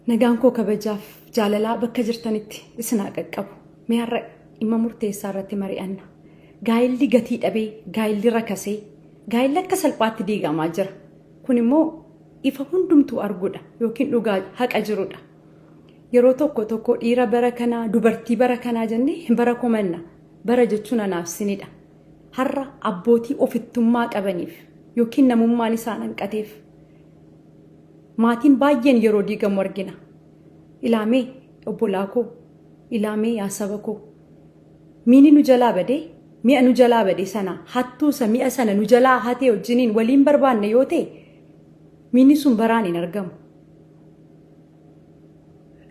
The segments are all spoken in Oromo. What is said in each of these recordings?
Nagaan koo kabajaaf jaalalaa bakka jirtanitti isinaa qaqqabu. Mee har'a dhimma murteessaa irratti mari'anna. Gaayilli gatii dhabee, gaayilli rakasee, gaayilli akka salphaatti diigamaa jira. Kun immoo ifa hundumtuu arguudha yookiin dhugaa haqa jirudha. Yeroo tokko dhiira bara kanaa, dubartii bara kanaa jennee bara komanna. Bara jechuun anaafsinidha. Har'a abbootii ofittummaa qabaniif yookiin namummaan isaan hanqateef maatiin baay'een yeroo diigamu argina. Ilaamee obbolaa koo, ilaamee yaa saba koo. Miini nu jalaa badee, mi'a nu jalaa badee sana hattuusa mi'a sana nu jalaa hatee wajjiniin waliin barbaanne yoo ta'e miini sun baraan hin argamu.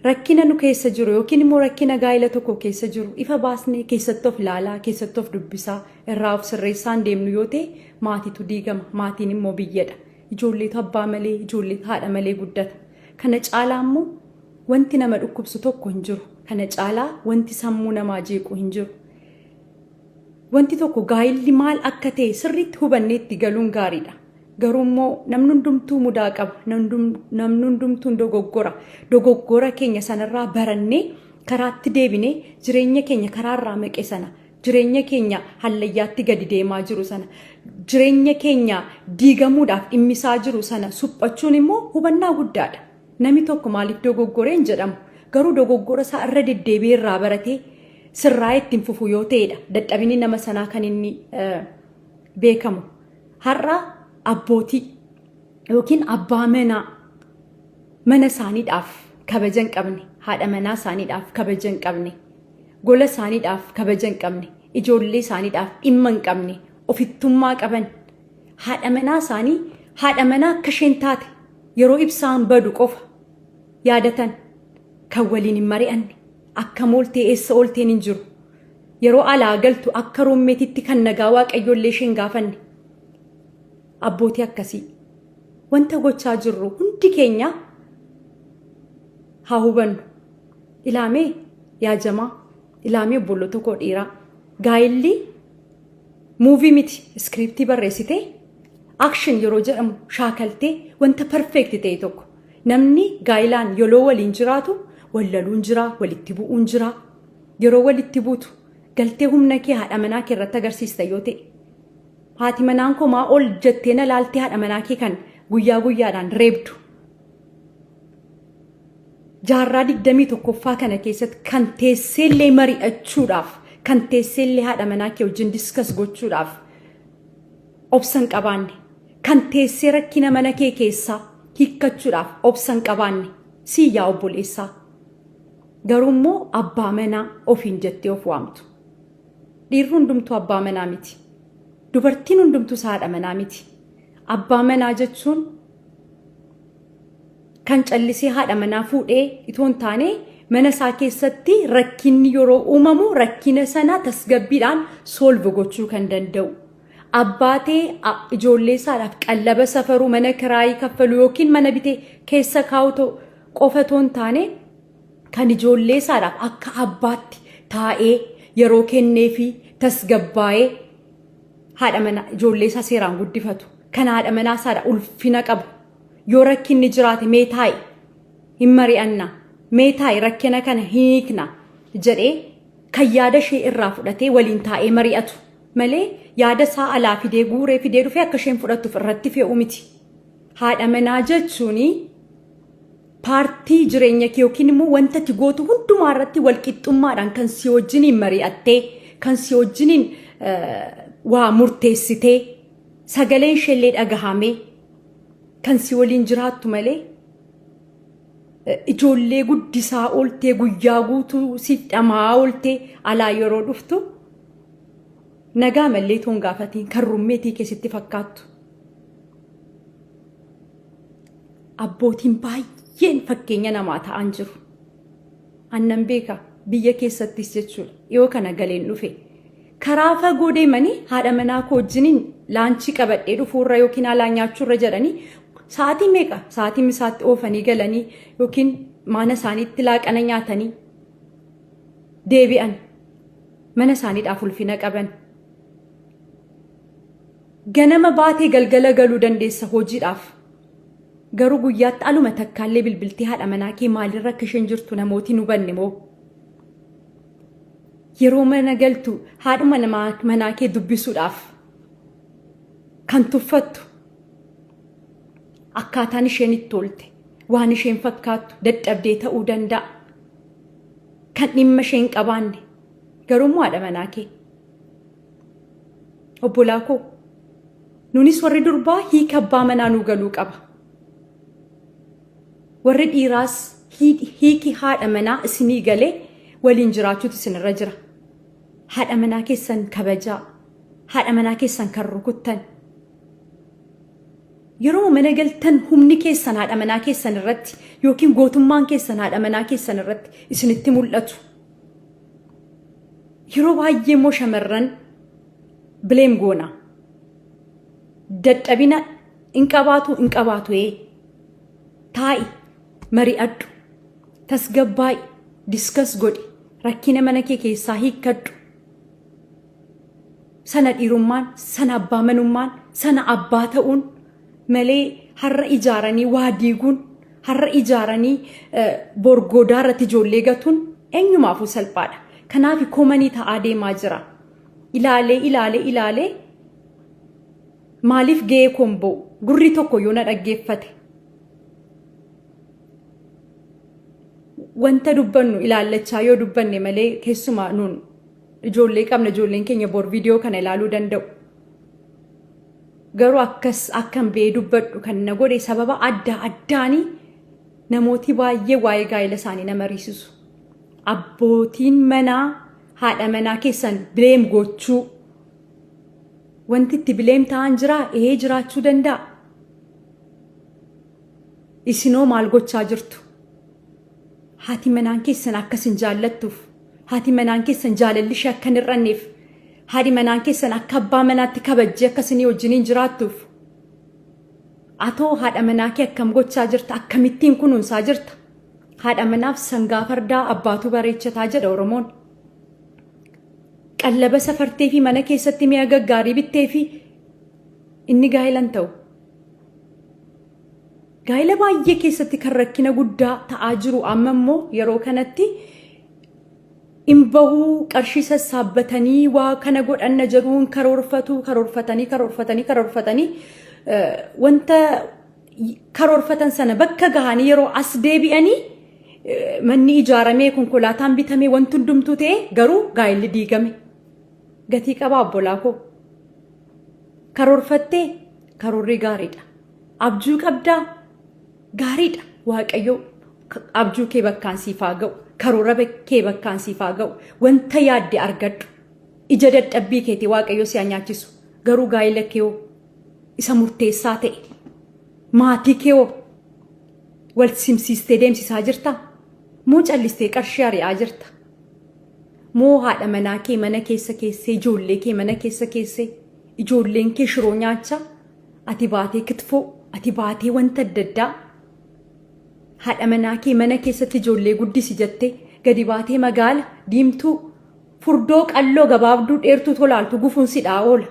Rakkina nu keessa jiru yookiin immoo rakkina gaayila tokko keessa jiru ifa baasnee keessatti of ilaalaa, keessatti of dubbisaa, irraa of sirreessaan deemnu yoo ta'e maatiitu diigama. Maatiin immoo biyyadha. Ijoolleetu abbaa malee, ijoolleetu haadha malee guddata. Kana caalaa immoo wanti nama dhukkubsu tokko hin jiru. Kana caalaa wanti sammuu namaa jeequ hin jiru. Wanti tokko gaayilli maal akka ta'e sirriitti hubannee itti galuun gaariidha. Garuu immoo namni hundumtuu mudaa qaba. Namni hundumtuu dogoggora. Dogoggora keenya sanarraa barannee karaatti deebinee jireenya keenya karaarraa maqe sana, jireenya keenya hallayyaatti gadi deemaa jiru sana, jireenya keenya diigamuudhaaf dhimmisaa jiru sana suphachuun immoo hubannaa guddaadha. Namni tokko maaliif dogoggoree hin jedhamu. Garuu dogoggora isaa irra deddeebi'ee irraa baratee sirraa ittiin fufu yoo ta'edha. Dadhabinni nama sanaa kan inni beekamu. Har'a abbootii yookiin abbaa manaa mana isaaniidhaaf kabaja hin qabne, haadha manaa isaaniidhaaf kabaja hin qabne, gola isaaniidhaaf kabaja hin qabne, ijoollee isaaniidhaaf dhimma hin qabne, ofittummaa qaban, haadha manaa isaanii haadha manaa akka isheen taate yeroo ibsaan badu qofa yaadatan, kan waliin hin mari'anne, akka mooltee eessa oolteen hin jiru, yeroo alaa galtu akka roommeetitti kan nagaa waaqayyoollee isheen gaafanne. Abbootii akkasii wanta gochaa jirru hundi keenya haa hubannu. Ilaamee yaa jamaa, ilaamee obbolota koo dhiiraa. Gaayilli muuvii miti iskiriiptii barreessitee akshin yeroo jedhamu shaakaltee wanta perfeekti ta'e tokko. Namni gaayilaan yeroo waliin jiraatu wallaluun jira, walitti bu'uun jira. Yeroo walitti buutu galtee humna kee haadha manaa kee irratti agarsiista yoo ta'e. Haati manaan koo maa ol jettee na laaltee haadha manaa kee kan guyyaa guyyaadhaan reebdu. Jaarraa 21ffaa kana keessatti kan teesseellee mari'achuudhaaf, kan teesseellee haadha manaa kee wajjin diskas gochuudhaaf obsan qabaanne, kan teessee rakkina mana kee keessaa hiikkachuudhaaf obsan qabaanne yaa obboleessaa. Garuu immoo abbaa manaa ofiin jettee of waamtu. Dhiirri hundumtuu abbaa manaa miti. Dubartiin hundumtuu haadha manaa miti. Abbaa manaa jechuun kan callisee haadha manaa fuudhee itoo hin taane mana isaa keessatti rakkinni yeroo uumamu rakkina sana tasgabbiidhaan soolvu gochuu kan danda'u. Abbaatee ijoollee isaadhaaf qallaba safaruu, mana kiraayii kaffaluu yookiin mana bitee keessa kaa'u qofa itoo hin taane kan ijoollee isaadhaaf akka abbaatti taa'ee yeroo kenneefi tasgabbaa'ee haadha manaa ijoollee isaa seeraan guddifatu. Kan haadha manaa isaadha ulfina qabu. Yoo rakkinni jiraate mee taa'i hin mari'anna, mee taa'i rakkina kana hiikna jedhee kan yaada ishee irraa fudhatee waliin taa'ee mari'atu malee yaada isaa alaa fidee guuree fidee dhufee akka isheen fudhattuuf irratti fe'u miti. Haadha manaa jechuun paartii jireenya kee yookiin immoo wanta ati gootu hundumaa irratti walqixxummaadhaan kan si wajjiniin mari'attee, kan si wajjiniin waa murteessitee, sagaleen isheellee dhagahamee kan si waliin jiraattu malee ijoollee guddisaa ooltee guyyaa guutuu siif dhamaa ooltee alaa yeroo dhuftu nagaa mallee toon gaafatiin kan rummeetii keessatti fakkaattu. Abbootiin baay'een fakkeenya namaa ta'an jiru. Annan beeka biyya keessattis jechuudha. Yoo kana galeen dhufe. Karaa fagoo deemanii haadha manaa koo wajjiniin laanchii qabadhee dhufuurra yookiin alaa nyaachuurra jedhanii sa'aatii meeqa sa'aatii misaatti oofanii galanii yookiin mana isaaniitti laaqana nyaatanii deebi'an mana isaaniidhaaf ulfina qaban. Ganama baatee galgala galuu dandeessa hojiidhaaf. garuu guyyaatti aluma takkaallee bilbiltii haadha manaa kee maalirra akka isheen jirtu namooti nu banne moo yeroo mana galtu haadhuma manaa kee dubbisuudhaaf kan tuffattu akkaataan isheen itti tolte waan isheen fakkaattu dadhabdee ta'uu danda'a kan dhimma isheen qabaanne garuu haadha manaa kee obbolaa koo nunis warri durbaa hiika abbaa manaa nu galuu qaba warri dhiiraas hiiki haadha manaa isinii galee waliin jiraachuutu isinirra jira haadha manaa keessan kabajaa haadha manaa keessan kan rukuttan yeroo mana galtan humni keessan haadha manaa keessan irratti yookiin gootummaan keessan haadha manaa keessan irratti isinitti mul'atu yeroo baay'ee immoo shamarran bileem goona dadhabina in qabaatu taa'i mari'adhu tasgabbaa'i diskas godhi rakkina mana kee keessaa hiikkadhu sana dhiirummaan sana abbaa manummaan sana abbaa ta'uun malee har'a ijaaranii waa diiguun har'a ijaaranii borgodaa irratti ijoollee gatuun eenyumaafuu salphaadha kanaaf koomanii ta'aa deemaa jira ilaalee maaliif ga'ee komboo gurri tokko yoo na dhaggeeffate wanta dubbannu ilaallachaa yoo dubbanne malee keessumaa nuun ijoollee qabna ijoolleen keenya bor viidiyoo kana ilaaluu danda'u garuu akkam ba'ee dubbadhu kan na godhe sababa adda addaanii namooti baay'ee waa'ee gaa'ela isaanii nama riisisu abbootiin manaa haadha manaa keessan bileem gochuu wanti itti bileem ta'an jiraa jiraachuu danda'a isinoo maal gochaa jirtu haati manaan keessan akkasin jaallattuuf haati manaan keessan jaalalli ishee akka hin hir'anneef haati manaan keessan akka abbaa manaatti kabajjee akkasinii wajjiniin jiraattuuf atoo haadha manaa kee akkam gochaa jirta akkamittiin kunuunsaa jirta haadha manaaf sangaa fardaa abbaatu bareechataa jedha Oromoon qallaba safartee fi mana keessatti mi'a gaggaarii bittee fi inni gaa'ilan ta'u gaa'ila baay'ee keessatti kan rakkina guddaa ta'aa jiru amma immoo yeroo kanatti imbahuu qarshii sassaabbatanii waa kana godhanna jedhuun karoorfatanii wanta karoorfatan sana bakka gahanii yeroo as deebi'anii manni ijaaramee konkolaataan bitamee wanti hundumtuu ta'e garuu gaa'illi diigame gatii qabaa obbolaa koo karoorfattee karoorri gaariidha abjuu qabdaa gaariidha waaqayyo abjuu kee bakkaan siif haa ga'u karoora kee bakkaan siif haa ga'u wanta yaadde argadhu ija dadhabbii keetii waaqayyo si haa nyaachisu garuu gaa'ila kee isa murteessaa ta'e maatii kee wal simsiistee deemsisaa jirta moo callistee qarshii ari'aa jirta moo haadha manaa kee mana keessa keessee ijoollee kee mana keessa keessee ijoolleen kee shiroo nyaachaa ati baatee kitfoo ati baatee wanta adda addaa haadha manaa kee mana keessatti ijoollee guddisi jettee gadi baatee magaala diimtuu furdoo qalloo gabaabduu dheertuu tolaaltu gufuun sidhaa oola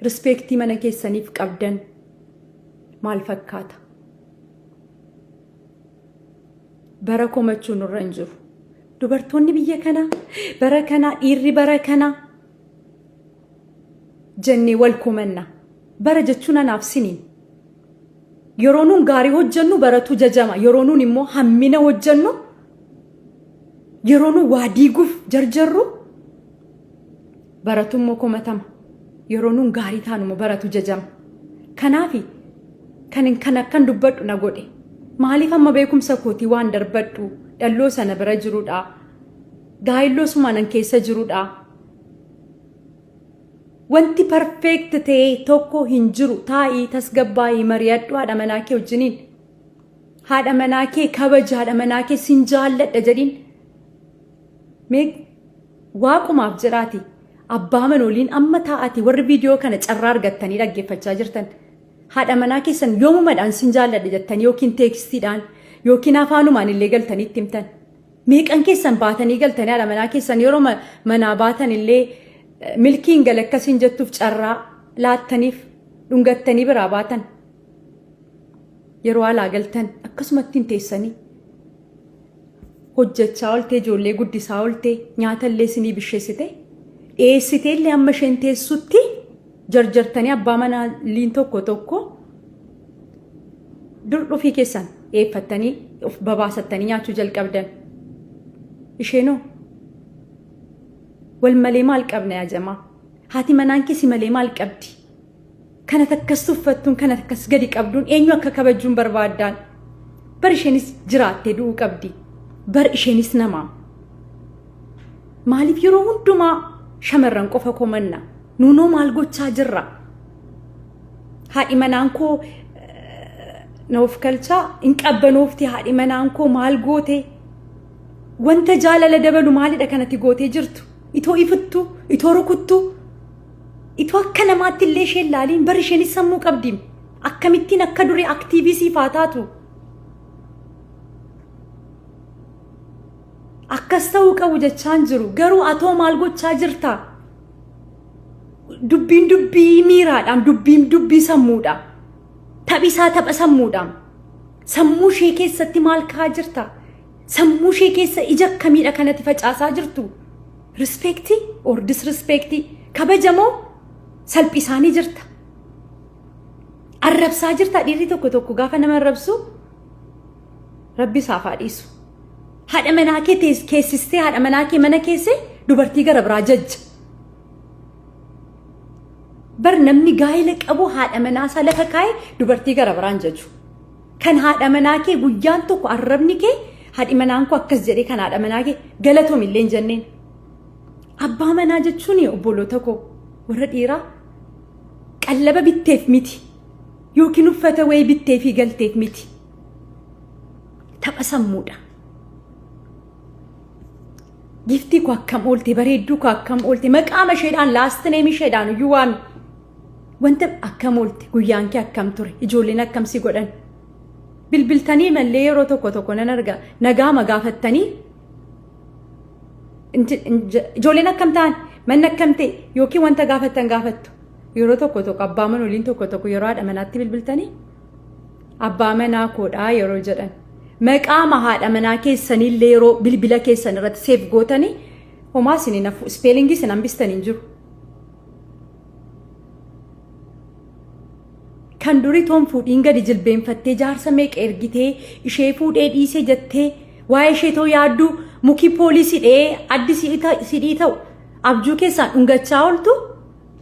rispeektii mana keessaniif qabdan maal fakkaata bara komachuu nurra hin jiru dubartoonni biyya kanaa bara kanaa dhiirri bara kanaa jennee wal komanna bara jechuun anaaf siniin yeroo nuun gaarii hojjennu baratu jajama yeroo nuun immoo hammina hojjennu yeroo nuun waa diiguuf jarjarru baratu immoo komatama yeroo nuun gaarii taanu baratu jajama kanaafi kan akkan dubbadhu na godhe maaliif amma beekumsa kootii waan darbadhu dhalloo sana bira jiruudha gaa'illoo sumaanan keessa jiruudha wanti perfect ta'e tokko hin jiru taa'ii tasgabbaa'ii mari'adhu haadha manaa kee wajjiniin haadha manaa kee kabaja haadha manaa kee sin jaalladha jedhiin mee waaqumaaf jiraati abbaa manooliin amma taa'ati warri viidiyoo kana carraa argattanii dhaggeeffachaa jirtan haadha manaa keessan yoomumadhaan sin jaalladha jettanii yookiin teekstiidhaan yookiin afaanumaan illee galtanii itti himtan meeqan keessan baatanii galtanii haadha manaa keessan yeroo manaa baatan illee milkiin galakkasiin jettuuf carraa laattaniif dhungattanii biraa baatan yeroo alaa galtan akkasumatti hin teessanii hojjechaa oltee ijoollee guddisaa oltee nyaatallee isinii bisheessite dhiyeessitee illee amma isheen teessutti jarjartanii abbaa manaa liin tokko dur dhufii keessan eeffattanii of babaasattanii nyaachuu jalqabdan. Isheenoo wal malee maal qabna yaa jamaa? Haati manaan keessi malee maal qabdi? Kana takkas tuffattuun kana takkas gadi qabduun eenyu akka kabajuun barbaaddaan? Bar isheenis jiraattee du'uu qabdi. Bar isheenis namaa. Maaliif yeroo hundumaa shamarran qofa komanna? Nuunoo maal gochaa jirra? Haadhi manaan koo noof kalchaa hin qabbanoofti. Haadhi manaan koo maal goote? Wanta jaalala dabalu maalidha kanatti gootee jirtu? Itoo ifuttu, itoo rukuttu, itoo akka namaatti illee isheen laaliin bar isheenis sammuu qabdi. Akkamittiin akka durii aktiivisii faataatu? Akkas ta'uu qabu jechaan jiru. Garuu atoo maal gochaa jirta? Dubbiin dubbii miiraadhaan, dubbiin dubbii sammuudha. Taphisaa tapha sammuudhaan. Sammuu ishee keessatti maal kaa'aa jirta? Sammuu ishee keessa ija akkamiidha kanatti facaasaa jirtu? Rispeektii or disrispeektii? Kabajamoo salphisaanii jirta? Arrabsaa jirta? Dhiirri tokko gaafa nama arrabsu Rabbi isaaf haa dhiisu. Haadha manaa kee keessistee haadha manaa kee mana keessee dubartii gara biraa jajja. Bar namni gaa'ela qabu haadha manaa isaa lafa kaa'ee dubartii gara biraan jaju. Kan haadha manaa kee guyyaan tokko arrabni kee haadhi manaan koo akkas jedhee kan haadha manaa kee galatoom illee hin jenneen. Abbaa manaa jechuun obboloota koo warra dhiiraa qallaba bitteef miti yookiin uffata wayii bitteefii galteef miti. Tapha sammuudha. Giftii koo akkam oolte, bareedduu koo akkam oolte, maqaama isheedhaan laastinee isheedhaan iyyuu waami. Wanta akkam oolte, guyyaan kee akkam ture, ijoolleen akkamsi godhan. Bilbiltanii mallee yeroo tokko nan arga nagaama gaafattanii ijoolleen akkam ta'an, manni akkam ta'e yookiin wanta gaafattan gaafattu. Yeroo tokko abbaa manaa waliin tokko yeroo haadha manaatti bilbiltanii abbaa manaa koodhaa yeroo jedhan. Maqaama haadha manaa keessanillee yeroo bilbila keessan irratti seef gootanii homaa isin nafu ispeelingii isin hambistanii hin jiru. Kan durii toon fuudhiin gadi jilbeenfattee jaarsa meeqa ergitee ishee fuudhee dhiisee jettee waa'ee ishee ta'u yaaddu mukii poolisii dhee addi sidii ta'u abjuu keessaan dhungachaa ooltu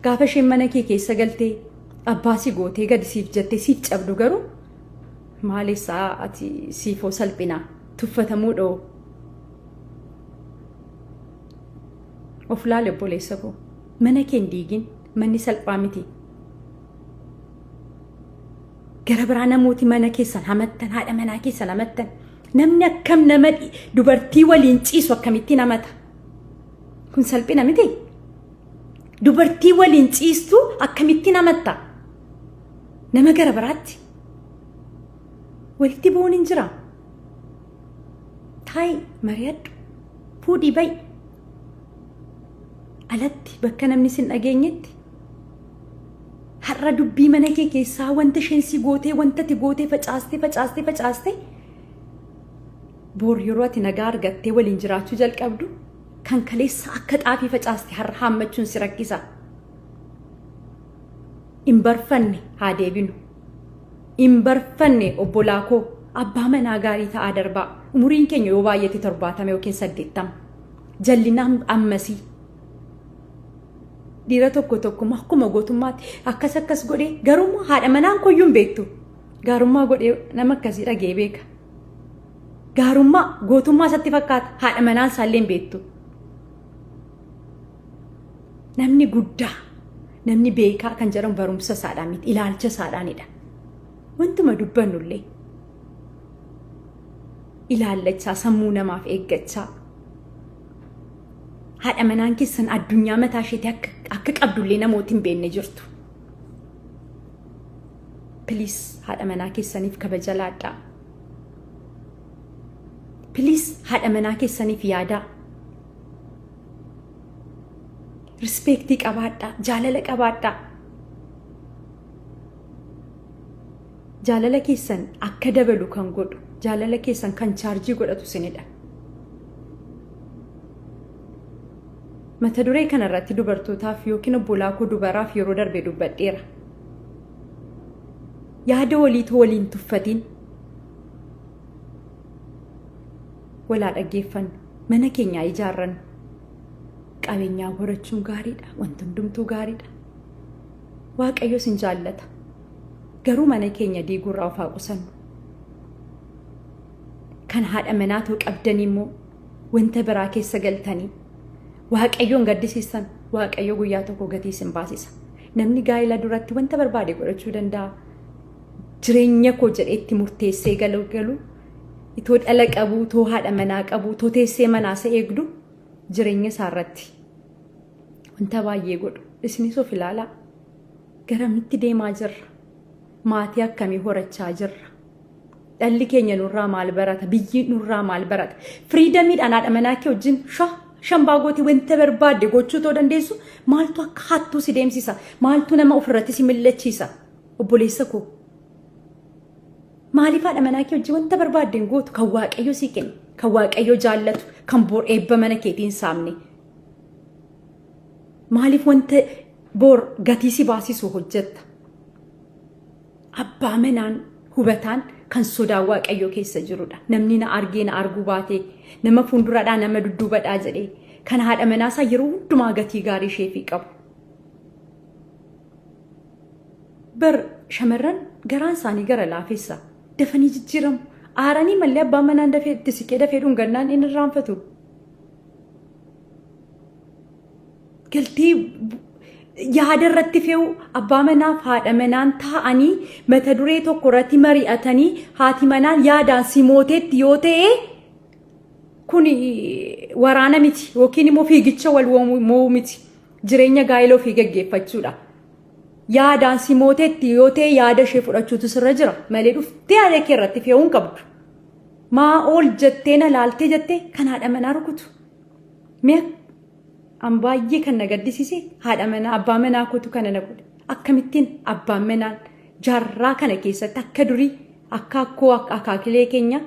gaafa isheen mana kee keessa galtee abbaasii gootee gadi siif jettee siif cabdu garuu. Maalessaa ati siifoo salphinaa tuffatamuu dhoo of laale obboleessa koo mana kee hin diigin manni salphaa miti. Gara biraa namooti mana keessan hamattan haadha manaa keessan hamattan namni akkam nama dubartii waliin ciisu akkamittiin hamata? Kun salphina miti? Dubartii waliin ciistu akkamittiin hamatta? Nama gara biraatti? Walitti bu'uun hin jira. Taayi mari'adhu fuudhii ba'i. Alatti bakka namni sin dhageenyetti har'a dubbii mana kee keessaa wanta isheen si gootee wanta ati gootee facaastee boor yeroo ati nagaa argattee waliin jiraachuu jalqabdu kan kaleessa akka xaafii facaaste har'a haammachuun si rakkisa. Hin barfanne haa deebinu. Hin barfanne obbolaa koo abbaa manaa gaarii ta'aa darbaa. Umuriin keenya yoo baay'ate 70 yookiin 80. Jallinaan ammasii. Dhiira tokko akkuma gootummaatti akkas godhee garummaa haadha manaan koyyuu hin beektu. Gaarummaa godhee nama akkasii dhagee beeka. Gaarummaa gootummaa isatti fakkaata haadha manaan isaallee hin beektu. Namni guddaa namni beekaa kan jedhamu barumsa isaadhaan miti ilaalcha isaadhaanidha. Wantuma dubbannullee ilaallachaa sammuu namaaf eeggachaa haadha manaan keessan addunyaa mataa isheetii akka qabdullee namooti hin beekne jirtu. Piliis haadha manaa keessaniif kabaja laadhaa. Piliis haadha manaa keessaniif yaadaa. Rispeektii qabaadhaa, jaalala qabaadhaa. jaalala keessan akka dabalu kan godhu jaalala keessan kan chaarjii godhatu isinidha. Mata duree kanarratti dubartootaaf yookiin obbolaa koo dubaraaf yeroo darbe dubbadheera. Yaada waliitu waliin tuffatiin walaa dhaggeeffannu mana keenyaa ijaarrannu qabeenyaa horachuun gaariidha, wanti hundumtuu gaariidha. Waaqayyo sin jaallata. Garuu mana keenya diiguurraa of haa qusannu. Kan haadha manaa ta'uu qabdan immoo wanta biraa keessa galtanii Waaqayyoon gaddisiisan Waaqayyo guyyaa tokko gatii sin baasisa. Namni gaa'ela duratti wanta barbaade godhachuu danda'a. Jireenya koo jedhee itti murteessee galu itoo dhala qabu, itoo haadha manaa qabu, itoo teessee manaa isa eegdu jireenya isaarratti wanta baay'ee godhu. Isinis of ilaalaa. Garamitti deemaa jirra? Maatii akkamii horachaa jirra? Dhalli keenya nurraa maal barata? Biyyi nurraa maal barata? Firiidamiidhaan haadha manaa kee wajjin shambaa gootii wanta barbaadde gochuu ta'uu dandeessu maaltu akka hattuu si deemsisa? Maaltu nama ofirratti si millachiisa? Obboleessa koo. Maaliif haadha manaa kee wajjin wanta barbaadde gootu kan Waaqayyo si kenne, kan Waaqayyo jaallatu, kan bor eebba mana keetiin saamne? Maaliif wanta bor gatii si baasisu hojjetta? Abbaa manaan hubataan kan sodaa Waaqayyo keessa jirudha. Namni na argee na arguu baatee nama fuulduraadhaa nama dudduubadhaa jedhee kan haadha manaasaa yeroo hundumaa gatii gaarii isheefii qabu. Bar shamarran garaan isaanii gara laafessa dafanii jijjiiramu. Aaranii mallee abbaa manaan dafee itti siqee dafee dhungannaan inni irraanfatu. Galtii yaada irratti fe'u abbaa manaaf haadha manaan taa'anii mata duree tokko irratti mari'atanii haati manaan yaadaan si mooteetti yoo ta'e kun waraana miti yookiin immoo fiigicha wal mo'uu miti. Jireenya gaa'ela ofii gaggeeffachuudha. Yaadaan si mooteetti yoo ta'e yaada ishee fudhachuutu sirra jira malee dhuftee yaada kee irratti fe'uu hin qabdu. Maa ol jettee na laaltee jettee kan haadha manaa rukutu. An baay'ee kan na gaddisiise haadha manaa abbaa manaa kootu kana na godhe. Akkamittiin abbaan manaan jaarraa kana keessatti akka durii akka akkoo akaakilee keenya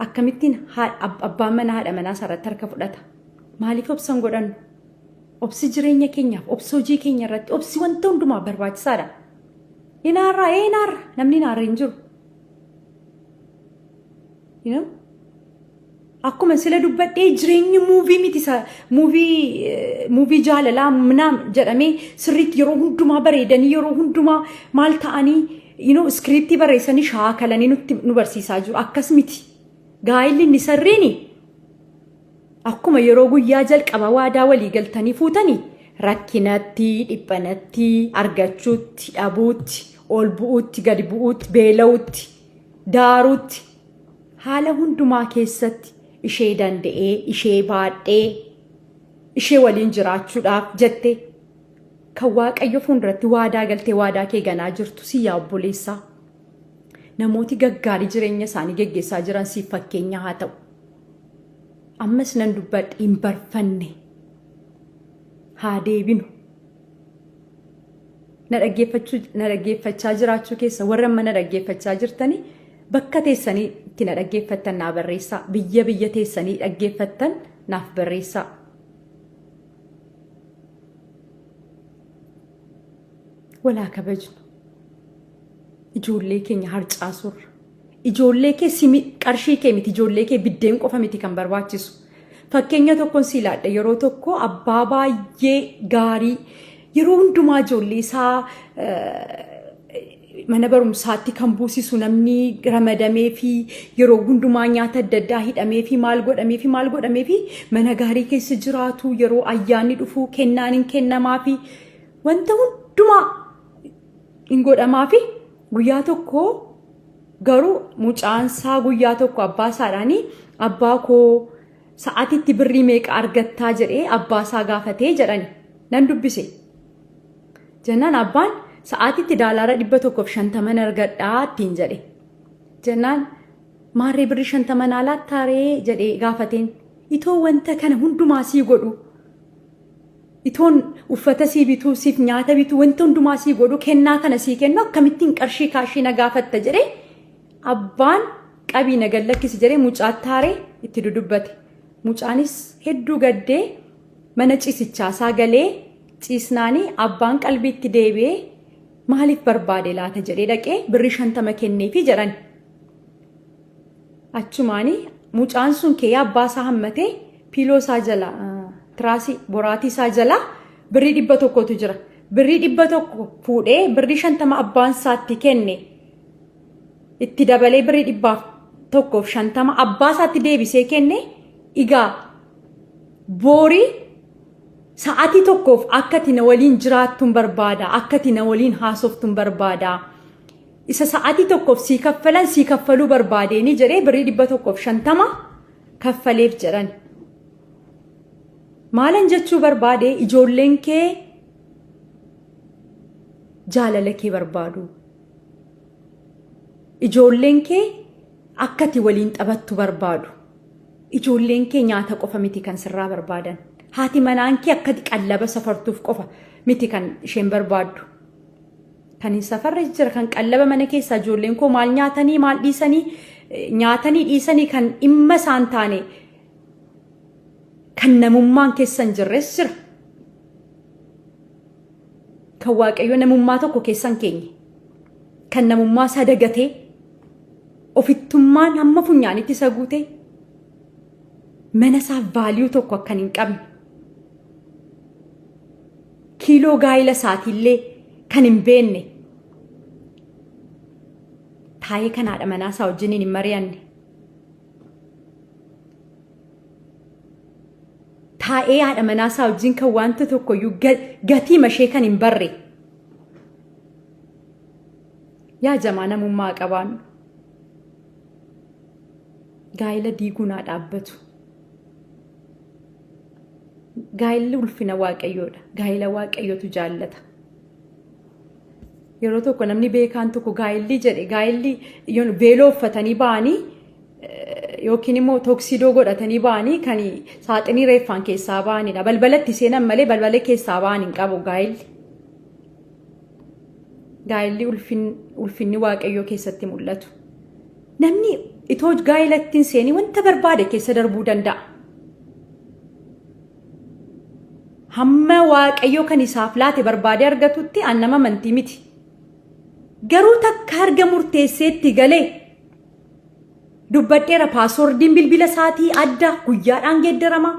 akkamittiin abbaan manaa haadha manaa sarratti harka fudhata? Maaliif obsan godhannu? Obsi jireenya keenyaaf, obsi hojii keenya irratti, obsi wanta hundumaa barbaachisaadha. Inaarraa namni inaarra hin jiru. Akkuma sila dubbadhee jireenyi muuvii miti muuvii jaalalaa naam jedhamee sirriitti yeroo hundumaa bareedanii yeroo hundumaa maal ta'anii iskiriiptii barreessanii shaakalanii nu barsiisaa jiru. Akkas miti. Gaa'illi inni sarriini akkuma yeroo guyyaa jalqaba waadaa walii galtanii fuutanii rakkinatti, dhiphanatti, argachuutti, dhabuutti, ol bu'uutti, gadi bu'uutti, beela'uutti, daaruutti haala hundumaa keessatti ishee danda'ee, ishee baadhee, ishee waliin jiraachuudhaaf jette kan Waaqayyo fuulduratti waadaa galtee waadaa kee ganaa jirtu si yaa obboleessaa. Namooti gaggaarii jireenya isaanii geggeessaa jiran siif fakkeenya haa ta'u. Ammas nan dubbadhe hin barfanne haa deebinu. Na dhaggeeffachaa jiraachuu keessa warra amma na dhaggeeffachaa jirtanii bakka teessanii itti na dhaggeeffattan naa barreessaa. Biyya teessanii dhaggeeffattan naaf barreessaa. Walaa kabajnu. Ijoollee keenya harcaasurra. Ijoollee kee qarshii kee miti ijoollee kee biddeen qofa miti kan barbaachisu. Fakkeenya tokkoon si ilaadha yeroo tokko abbaa baay'ee gaarii yeroo hundumaa ijoollee isaa mana barumsaatti kan buusisu namni ramadamee fi yeroo hundumaa nyaata adda addaa hidhamee fi maal godhamee fi mana gaarii keessa jiraatu yeroo ayyaanni dhufu kennaan hin kennamaa fi wanta hundumaa hin godhamaa fi guyyaa tokko garuu mucaansaa guyyaa tokko abbaa isaadhaanii abbaa koo sa'aatitti birrii meeqa argattaa jedhee abbaa isaa gaafatee jedhani nan dubbise. Jennaan abbaan sa'aatitti daalaara 150 argadhaa ittiin jedhe. Jennaan maarree birrii 50 laattaa ree jedhee gaafateen itoo wanta kana hundumaa sii godhu itoon uffata sii bituu siif nyaata bituu wanta hundumaa sii godhu kennaa kana sii kennu akkamittiin qarshii kaashii na gaafatta jedhee abbaan qabii na gallakkisi jedhee mucaatti haaree itti dudubbate. Mucaanis hedduu gaddee mana ciisichaasaa galee ciisnaanii abbaan qalbiitti deebi'ee maaliif barbaade laata jedhee dhaqee birrii 50 kenneefi jedhan. Achumaanii mucaan sun kee abbaa isaa hammatee piiloo isaa jala tiraasii boraatii isaa jala birrii 100tu jira. Birrii 100 fuudhee birrii 50 abbaan isaatti kenne itti dabalee birrii 150 abbaa isaatti deebisee kenne. Igaa boorii sa'aatii tokkoof akkati na waliin jiraattuun barbaada akkati na waliin haasoftuun barbaada isa sa'aatii tokkoof sii kaffalan sii kaffaluu barbaadeeni jedhee birrii 150 kaffaleef jedhan. Maalan jechuu barbaade ijoolleen kee jaalala kee barbaadu. Ijoolleen kee akkati waliin taphattu barbaadu. Ijoolleen kee nyaata qofa miti kan sirraa barbaadan. Haati manaan kee akkati qallaba safartuuf qofa miti kan isheen barbaaddu. Kan hin safarre jira kan qallaba mana keessaa ijoolleen koo maal nyaatanii maal dhiisanii nyaatanii dhiisanii kan dhimma isaan taane kan namummaan keessan jirres jira. Kan waaqayyo namummaa tokko keessan keenye. Kan namummaa isaa dagatee ofittummaan hamma funyaanitti isa guutee mana isaa vaaliyuu tokko akkan hin qabne. Kiiloo gaayila isaatiillee kan hin beenne. Taa'ee kan haadha manaa isaa wajjiniin hin mari'anne. Taa'ee haadha manaa isaa wajjin kan wanta tokkoyyuu gatii mashee kan hin barre. Yaa jamaa namummaa qabaannu. Gaayila diiguun haa dhaabbatu. Gaayilli ulfina waaqayyoodha. Gaayila waaqayyootu jaallata. Yeroo tokko namni beekaan tokko gaayilli jedhe gaayilli veeloo uffatanii ba'anii yookiin immoo toksidoo godhatanii ba'anii kan saaxinii reeffaan keessaa ba'anidha. Balbalatti seenan malee balbala keessaa ba'an hin qabu gaayilli. Gaayilli ulfinni waaqayyoo keessatti mul'atu. Namni itoo gaayilatti hin seenii wanta barbaade keessa darbuu danda'a. Hamma waaqayyoo kan isaaf laate barbaade argatutti annama amantii miti. Garuu takka arga murteesseetti galee dubbadheera paaswordiin bilbila isaatii adda guyyaadhaan geeddarama.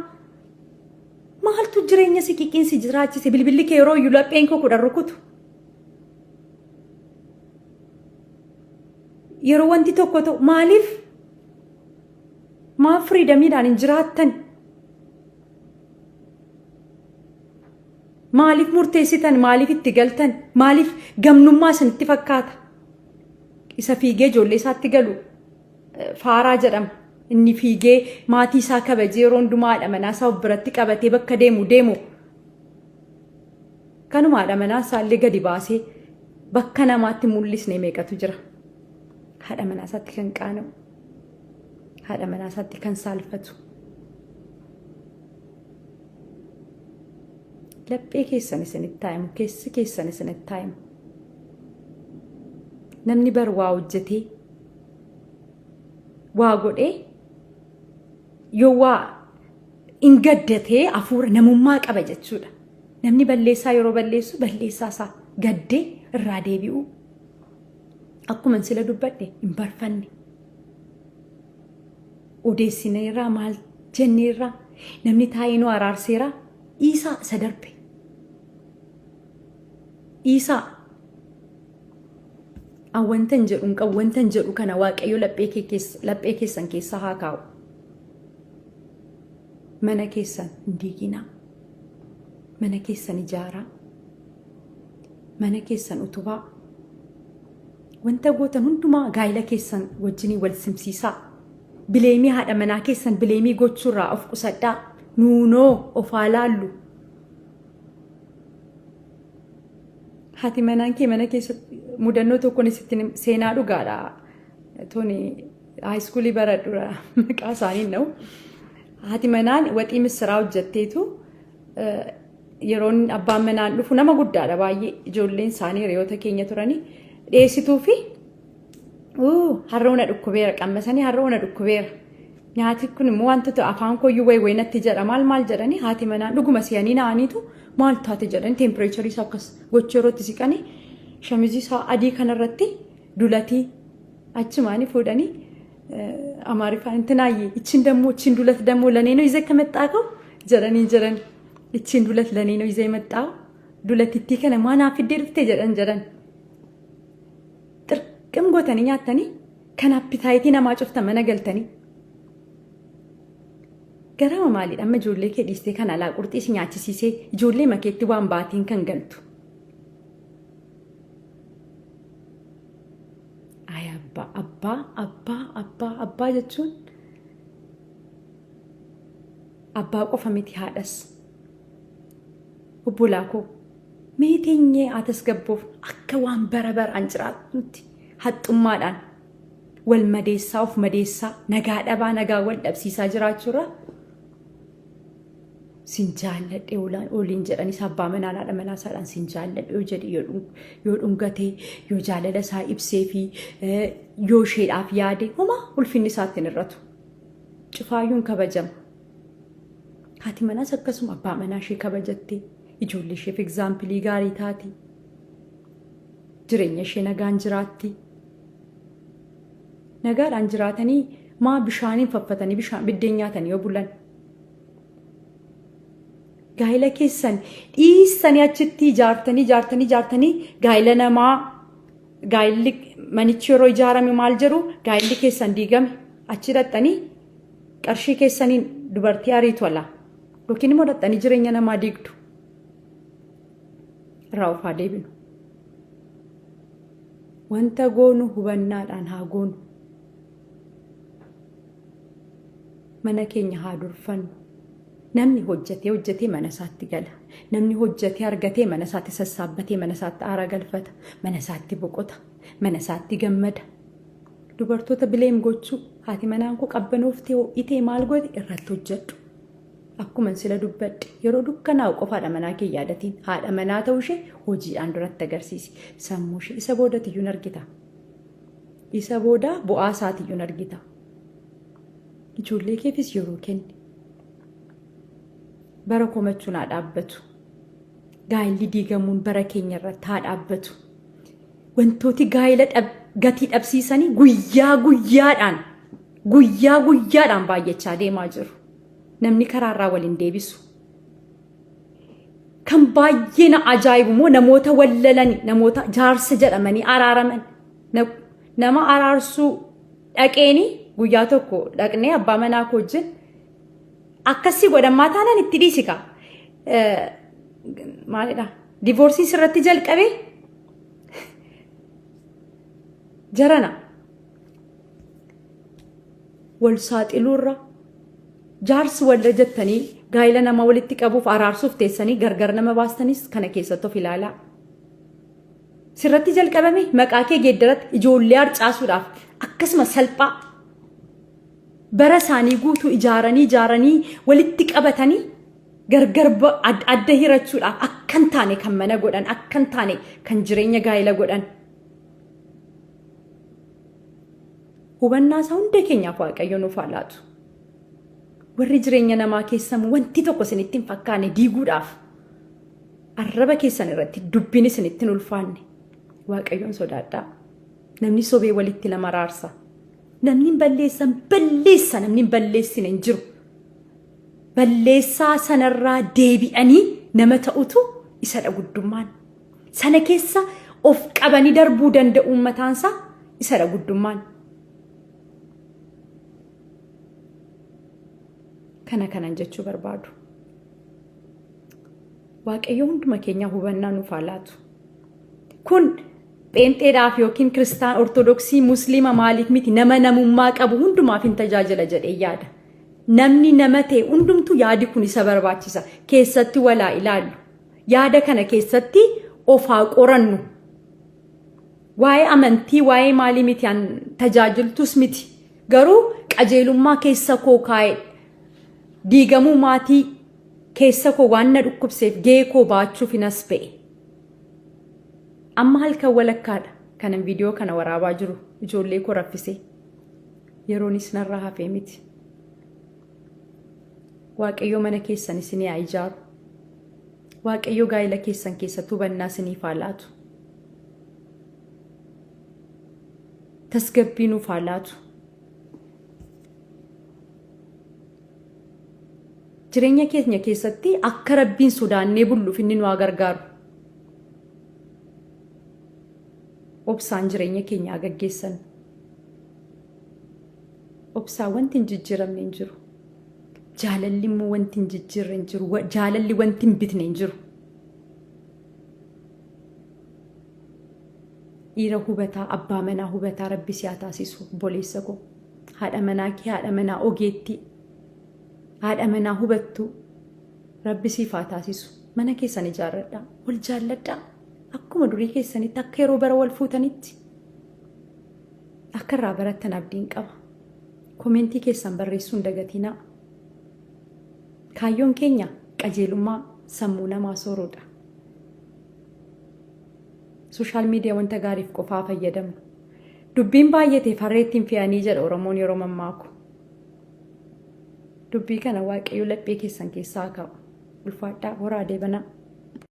Maaltu jireenya si qiqqinsi jiraachise bilbilli kee yeroo iyyuu lapheen koo kudhan rukutu. Yeroo wanti tokko ta'u maaliif firiidamiidhaan hin jiraattan? Maaliif murteessitan? Maaliif itti galtan? Maaliif gamnummaa isinitti fakkaata? Isa fiigee ijoollee isaatti galu faaraa jedhama. Inni fiigee maatii isaa kabajee yeroo hundumaa haadha manaa isaa of biratti qabatee bakka deemu. Kanuma haadha manaa isaallee gadi baasee bakka namaatti mul'isne meeqatu jira? Haadha manaa isaatti kan qaana'u. Haadha manaa isaatti kan saalfatu. Laphee keessan isinitti taa'imu, keessi keessan isinitti taa'imu. Namni bar waa hojjetee, waa godhee, yoo waa hin gaddatee hafuura namummaa qaba jechuudha. Namni balleessaa yeroo balleessu balleessaa isaa gaddee irraa deebi'u. Akkuma sila dubbadhe hin barfanne. Odeessineerraa maal jenneerraa namni taa'ee nu araarseerraa dhiisaa isa darbe. Dhiisaa awwantan jedhu hin qabu wantan jedhu kana waaqayyo laphee keessan keessa haa kaa'u. Mana keessan hin diiginaa. Mana keessan ijaaraa. Mana keessan utubaa. Wanta gootan hundumaa gaayila keessan wajjinii wal simsiisaa. Bileemii haadha manaa keessan bileemii gochuurraa of qusadhaa. Nuunoo of haa laallu. Haati manaan kee mana keessatti mudannoo tokkoon isitti seenaa dhugaadha. Toni haayiskuulii baradhuudha maqaa isaanii na'u. Haati manaan waxii missiraa hojjetteetu yeroon abbaan manaan dhufu nama guddaadha baay'ee ijoolleen isaanii hiriyoota keenya turanii dhiyeessituu fi harroona dhukkubeera qammasanii harroona dhukkubeera nyaati kun immoo wantoota afaan kooyyuu wayi natti jedha maal jedhanii haati manaan dhuguma si'anii naaniitu maal taate jedhanii teempireecharii isaa akkas gochuu yerootti siqanii shamizii isaa adii kanarratti dulatii achumaanii fuudhanii amaariffaan intinaayye ichiin dulat dammoo laneenoo izee akka maxxaaqoo jedhanii ichiin dulat laneenoo izee maxxaaqoo dulatittii kana maanaaf fiddee dhuftee jedhan xirqim gootanii nyaatanii kan appitaayitii namaa cuftan mana galtanii garama maaliidha amma ijoollee kee dhiistee kan alaa qurxii si nyaachisiisee ijoollee makeetti waan baatiin kan galtu. Abbaa jechuun abbaa qofa miti haadhas obbolaa koo meeteenyee atas gabboof akka waan baraan jiraatutti haxxummaadhaan wal madeessaa of madeessaa nagaa dhabaa nagaa wal dhabsiisaa jiraachuurra sin jaalladhe oliin jedhanis abbaa manaan haadha manaa isaadhaan sin jaalladhe yoo jedhe yoo dhungatee yoo jaalala isaa ibsee fi yoo isheedhaaf yaade homa ulfinni isaatti hin irratu cufaayyuun kabajama haati manaas akkasuma abbaa manaa ishee kabajattee ijoollee isheef egzaampilii gaarii taati jireenya ishee nagaan jiraatti nagaadhaan jiraatanii maa bishaaniin faffatanii biddeen nyaatanii yoo bulan. Gaa'ila keessan dhiissanii achitti ijaartanii gaa'ila namaa gaa'illi manichi yeroo ijaarame maal jedhu gaa'illi keessan diigame achi dhattanii qarshii keessaniin dubartii ariitu alaa yookiin immoo dhattanii jireenya namaa diigdu irraa of haa deebinu. Wanta goonu hubannaadhaan haa goonu. Mana keenya haa durfannu. Namni hojjetee mana isaatti gala. Namni hojjetee argatee mana isaatti sassaabbatee mana isaatti aara galfata. Mana isaatti boqota. Mana isaatti gammada. Dubartoota bileem gochuu haati manaan koo qabbanooftee itee maal godhe irratti hojjedhu. Akkuma sila dubbadhe yeroo dukkanaa'u qofaadha manaa kee yaadatiin haadha manaa ta'uu ishee hojiidhaan duratti agarsiisi. Sammuu ishee isa boodatiyyuu argita. Isa booda bu'aa isaatiyyuu argita. Ijoollee keefis yeroo kenni. Bara komachuun haa dhaabbatu. Gaa'illi diigamuun bara keenya irratti haa dhaabbatu. Wantooti gaa'ila gatii dhabsiisanii guyyaa guyyaadhaan baay'achaa deemaa jiru. Namni karaarraa waliin deebisu. Kan baay'ee na ajaa'ibu immoo namoota wallalanii namoota jaarsa jedhamanii araaraman. Nama araarsuu dhaqeeni guyyaa tokko dhaqnee abbaa manaa koo wajjin akkasii godhamaa taanaan itti dhiisika. Maalidha? Divoorsiis irratti jalqabee jarana wal saaxiluurra jaarsi walla jettanii gaa'ila nama walitti qabuuf araarsuuf teessanii gargar nama baastanis kana keessatti of ilaalaa. Sirratti jalqabame maqaa kee geeddaratti ijoollee harcaasuudhaaf akkasuma salphaa bara isaanii guutuu ijaaranii walitti qabatanii gargar adda hirachuudhaaf akkan taane kan mana godhan akkan taane kan jireenya gaa'ila godhan. Hubannaa isaa hunda keenyaaf Waaqayyo nuuf haa laatu. Warri jireenya namaa keessamu wanti tokko isinitti hin fakkaanne diiguudhaaf arraba keessan irratti dubbiin isinitti hin ulfaanne Waaqayyoon sodaadhaa. Namni sobee walitti nama raarsa. Namni balleessa namni balleessine hin jiru. Balleessaa sanarraa deebi'anii nama ta'utu isadha guddummaan. Sana keessa of qabanii darbuu danda'uun mataansaa isadha guddummaan. Kanan jechuu barbaadu. Waaqayyo hunduma keenya hubannaa nuuf haa laatu. Kun Pheenxeedhaaf yookiin Kiristaan Ortodoksii Musliima maaliif miti nama namummaa qabu hundumaaf hin tajaajila jedhee yaada. Namni nama ta'e hundumtuu yaadi kun isa barbaachisa. Keessatti walaa ilaallu. Yaada kana keessatti of haa qorannu. Waa'ee amantii waa'ee maalii miti tajaajiltus miti. Garuu qajeelummaa keessa koo kaa'e diigamuu maatii keessa koo waan na dhukkubseef gahee koo baachuuf hinas ba'e. Amma halkan walakkaadha kanan viidiyoo kana waraabaa jiru ijoollee koo raffisee yeroonis narraa hafee miti. Waaqayyo mana keessan isinii haa ijaaru. Waaqayyo gaa'ela keessan keessatti hubannaa isiniif haa laatu. Tasgabbii nuuf haa laatu. Jireenya keenya keessatti akka Rabbiin sodaannee bulluuf inni nu haa gargaaru. Obsaan jireenya keenya haa gaggeessan. Obsaan wanti hin jijjiiramne hin jiru. Jaalalli immoo wanti hin jijjiirre hin jiru. Jaalalli wanti hin bitne hin jiru. Dhiira hubataa, abbaa manaa hubataa Rabbi si haa taasisu obboleessa koo. Haadha manaa kee, haadha manaa ogeettii, haadha manaa hubattu Rabbi siif haa taasisu. Mana keessan ijaarradhaa, wal jaalladhaa. Akkuma durii keessanitti akka yeroo bara wal fuutanitti akka irraa barattan abdiin qaba. Komentii keessan barreessuun dagatinaa. Kaayyoon keenya qajeelummaa sammuu namaa sooruudha. Sooshaal miidiyaa wanta gaariif qofaa fayyadamnu. Dubbiin baay'ateef harreettiin fe'anii jedha Oromoon yeroo mammaaku. Dubbii kana Waaqayyo laphee keessan keessaa kaa'u. Ulfaadhaa horaa deebanaa.